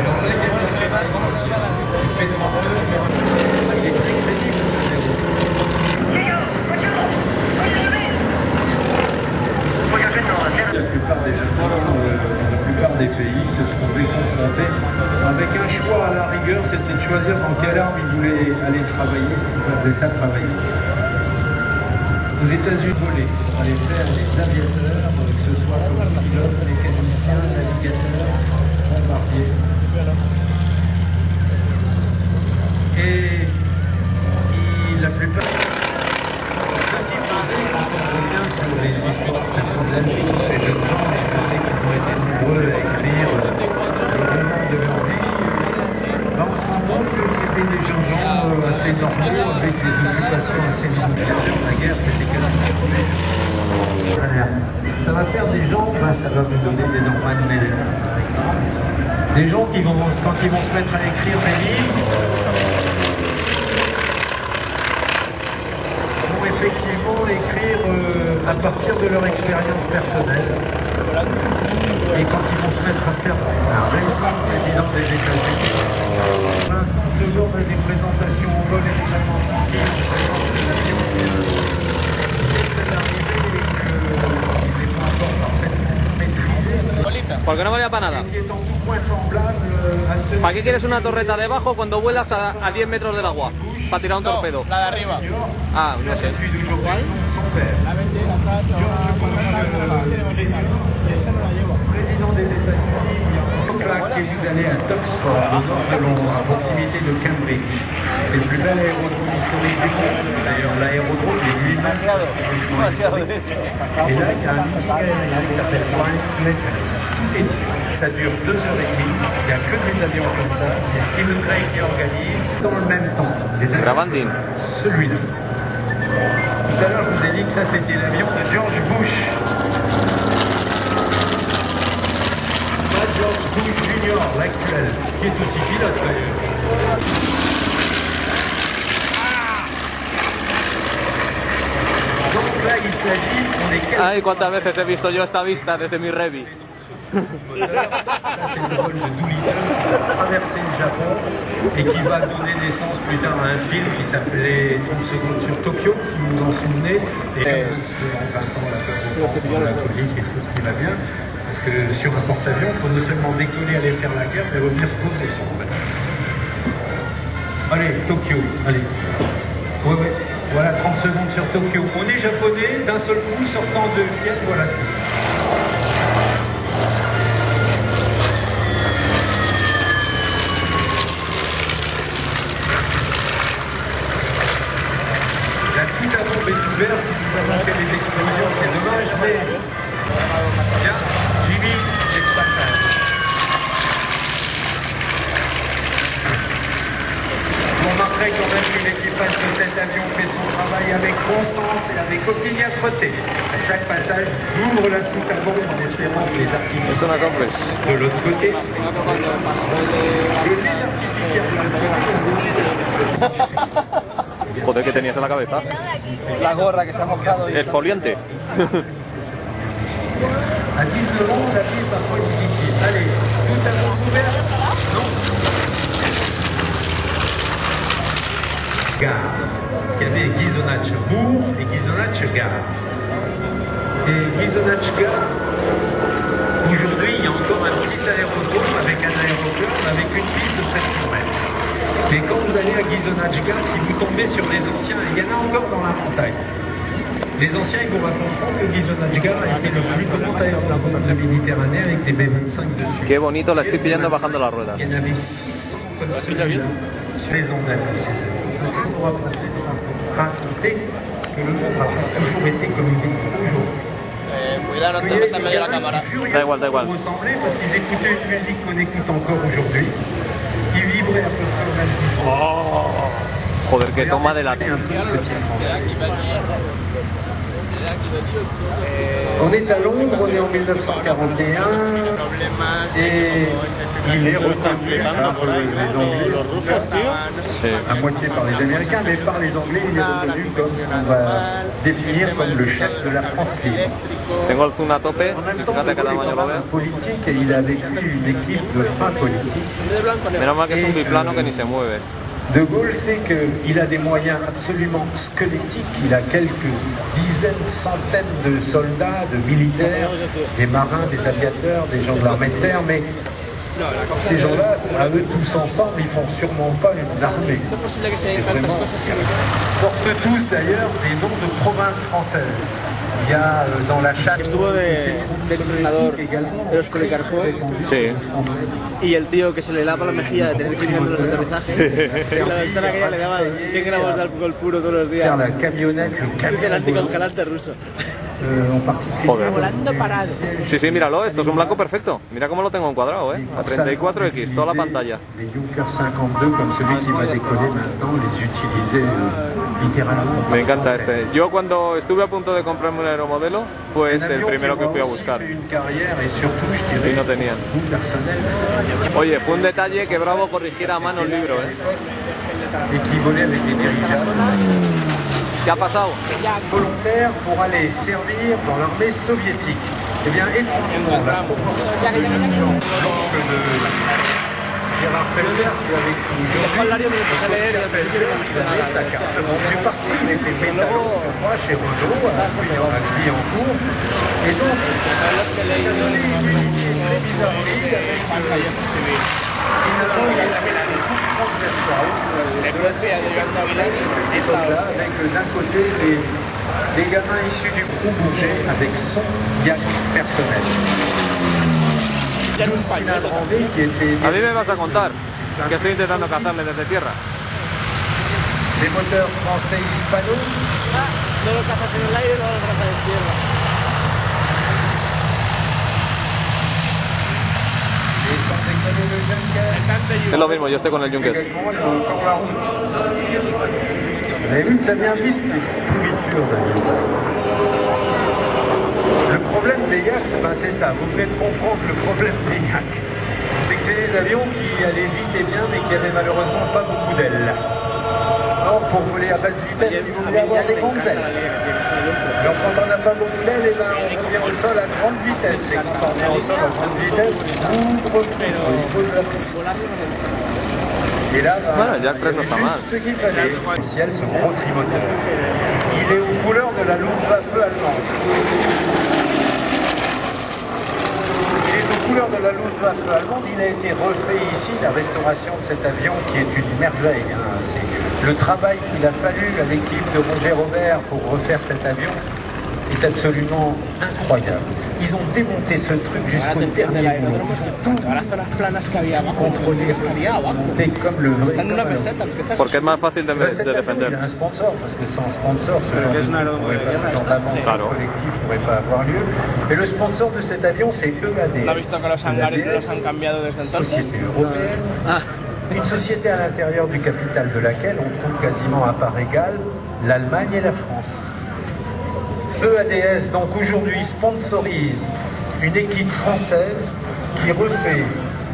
Alors là, il y a de la fréquence, il y a le P39, il est très crédible ce zéro. La plupart des jeunes gens, dans la plupart des pays, se trouvaient confrontés avec un choix à la rigueur, c'était de choisir dans quelle arme ils voulaient aller travailler, ce qu'ils appelaient ça travailler. Aux États-Unis, voler, aller faire des aviateurs, que ce soit comme pilote, mécanicien, navigateur, bombardier. Et la plupart. Ceci posé, quand on revient sur les histoires personnelles de tous ces jeunes gens, et je sais qu'ils ont été nombreux à écrire le roman de leur vie, ben on se rend compte que c'était des jeunes gens assez normaux, avec des occupations assez normales. La guerre, c'était quasiment tous les jours. Ça va faire des gens, ben ça va vous donner des Norman Mailer, par exemple. Des gens qui vont, quand ils vont se mettre à écrire des livres, effectivement écrire à partir de leur expérience personnelle. Et quand ils vont se mettre à faire un récent président des États-Unis, pour l'instant, ce genre de des présentations au vol extrêmement tranquilles, sachant que l'avion juste à l'arrivée et qu'il n'est pas encore parfaitement maîtrisé. ¿Por qué no valía para nada? Qui est en tout point semblable à ce. ¿Para qué quieres una torreta debajo cuando vuelas a 10 metros del agua? Para tirar un torpedo. La de arriba. Ah, no sé. Celui d'aujourd'hui, son père. George Bush, président des États-Unis, et vous allez à Oxford, au nord de Londres, à proximité de Cambridge. C'est le plus bel aérodrome historique du monde. C'est d'ailleurs l'aérodrome des lui-même. Et là, il y a un meeting aérien qui s'appelle Flying Legends. Tout est dit. Ça dure 2 heures et demie. Il n'y a que des avions comme ça. C'est Stephen Gray qui organise. Dans le même temps, les avions. Celui-là. Tout à l'heure, je vous ai dit que ça, c'était l'avion de George Bush. Pas George Bush Jr., l'actuel, qui est aussi pilote d'ailleurs. Donc là, il s'agit, on est quelques... Ay, cuántas veces he visto yo esta vista desde mi Revi. Ça, c'est le vol de Doolittle qui va traverser le Japon et qui va donner naissance plus tard à un film qui s'appelait 30 secondes sur Tokyo, si vous vous en souvenez. Et en 20 ans, la colique et tout ce qui va bien. Parce que sur un porte-avions, il faut non seulement décoller, aller faire la guerre, mais revenir se poser sur le bateau. Allez, Tokyo, allez. Ouais. Voilà, 30 secondes sur Tokyo. On est japonais, d'un seul coup, sortant de ciel, voilà ce que c'est. La suite à bombe est ouverte, nous avons fait des explosions, c'est dommage, mais... Tiens, Jimmy, j'ai le passage. Vous remarquerez quand même que l'équipage de cet avion fait son travail avec constance et avec opiniâtreté. À chaque passage, ils ouvrent la soute à bombe en espérant que les artificiels de l'autre côté... Le fil artificiel de l'autre côté... Joder, ¿qué tenías en la cabeza? La gorra que se ha mojado. Exfoliante. À 19 ans, la vie est parfois difficile. Allez, tout à bombe ouverte. Non. Gare. Parce qu'il y avait Ghisonaccia bourg et Ghisonaccia gare. Et Ghisonaccia gare, aujourd'hui, il y a encore un petit aérodrome avec un aéroclub avec une piste de 700 mètres. Mais quand vous allez à Ghisonaccia gare, si vous tombez sur les anciens, il y en a encore dans la montagne. Les anciens, ils vous raconteront que Ghisonaccia gare a été le plus grand aérodrome de la Méditerranée avec des B-25 dessus. Qué bonito la estoy pillando bajando la rueda. Il y en avait 600 comme celui-là sur les ondes de ces avions. Ça nous raconter que le monde n'a pas toujours été comme il est aujourd'hui. Cuidado, no te metas en medio de la cámara. Da igual. Ressemblaient parce qu'ils écoutaient une musique qu'on écoute encore aujourd'hui. Ils vibraient à peu près au même titre. Joder, que toma de la... Un petit français. On est à Londres, on est en 1941 et il est reconnu par les Anglais, à moitié par les Américains, mais par les Anglais il est reconnu comme ce qu'on va définir comme le chef de la France libre. Tengo el zoom a tope, En même temps, fíjate De qué Gaulle est tamaño un lo homme veo. politique et il a vécu une équipe de fins politiques. Menos mal que es un biplano que ni se mueve. De Gaulle sait qu'il a des moyens absolument squelettiques, il a quelques dizaines, centaines de soldats, de militaires, des marins, des aviateurs, des gens de l'armée de terre, mais ces gens-là, à eux tous ensemble, ils font sûrement pas une armée. C'est vraiment... Ils portent tous d'ailleurs des noms de provinces françaises. Il y a dans la chatte Estuvo de entrenador de los Policarpo Sí. y el tío que se le lava la mejilla de tener que ir viendo los aterrizajes. Y la ventana que ya le daba 100 gramos de alcohol puro todos los faire días. la camionnette, le Y del camion anticongelante ruso. en particulier. Joder. Volando parado. Sí, sí, míralo, esto es un blanco perfecto. Mira cómo lo tengo encuadrado, ¿eh? A 34X, toda la pantalla. Les Junker 52, comme celui qui va décoller maintenant, les utiliser littéralement. Me encanta este. Yo cuando estuve a punto de comprarme un aeromodelo, fue este el primero que fui a buscar. Une carrière et surtout, je dirais, Y no tenían. goût personnel, Oye, fue un detalle que Bravo corrigiera a mano el libro, ¿eh? et qui volait avec des dirigeables ¿Qué ha pasado? volontaires pour aller servir dans l'armée soviétique. Eh bien, étrangement, la proportion de jeunes gens, l'oncle de Gérard Felzer, qui avec aujourd'hui, avait sa carte de membre du parti. Il était métallo, je crois, chez Renault, appuyant à lui en cours. Et donc, ça donnait une unité très bizarroïde avec finalement une espèce de coupe transversale de la société française de cette époque-là, avec d'un côté des gamins issus du groupe Bourget avec son yak personnel. 12 cylindres en V qui étaient A mí me vas a contar que estoy intentando cazarle desde tierra. des moteurs français hispano. No lo cazas en el aire, no lo cazas en tierra. Et sans déconner le Junker. Es lo mismo, yo estoy con el Junkers. Engagement, il a encore la route. Vous avez vu que ça vient vite ces pourritures. Le problème des yaks, ben c'est ça, vous venez de comprendre le problème des yaks. C'est que c'est des avions qui allaient vite et bien, mais qui avaient malheureusement pas beaucoup d'ailes. Or, pour voler à basse vitesse, il faut avoir des grandes ailes. Alors quand on n'a pas beaucoup d'ailes, eh ben, on revient au sol à grande vitesse. Et quand on revient au sol à grande vitesse, il faut de la piste. Et là, ben, Voilà, le Yak 3 no está mal. juste ce qu'il fallait. Le ciel, ce gros trimoteur. Il est aux couleurs de la Luftwaffe allemande. Il est aux couleurs de la Luftwaffe allemande. Il a été refait ici, la restauration de cet avion qui est une merveille. Hein. C'est le travail qu'il a fallu à l'équipe de Roger Robert pour refaire cet avion est absolument incroyable. Ils ont démonté ce truc jusqu'au dernier bout. Ils ont tout Todas las zonas planas que había abajo, contrôlé, estaría abajo. monté comme le vrai. Está en una meseta, empiezas Porque es más fácil de Cet avion, il defender. a un sponsor, parce que sans sponsor, ce genre es de un aérodromo pourrait de pas, guerra, ce genre d'aventure Claro. collective ne pourrait pas avoir lieu. Et le sponsor de cet avion, c'est EADS. ¿No has visto que los hangares los han cambiado desde entonces? Société européenne. Une société à l'intérieur du capital de laquelle on trouve quasiment à part égale l'Allemagne et la France. EADS, donc aujourd'hui, sponsorise une équipe française qui refait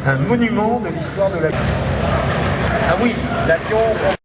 un monument de l'histoire de l'avion. Ah oui, l'avion, on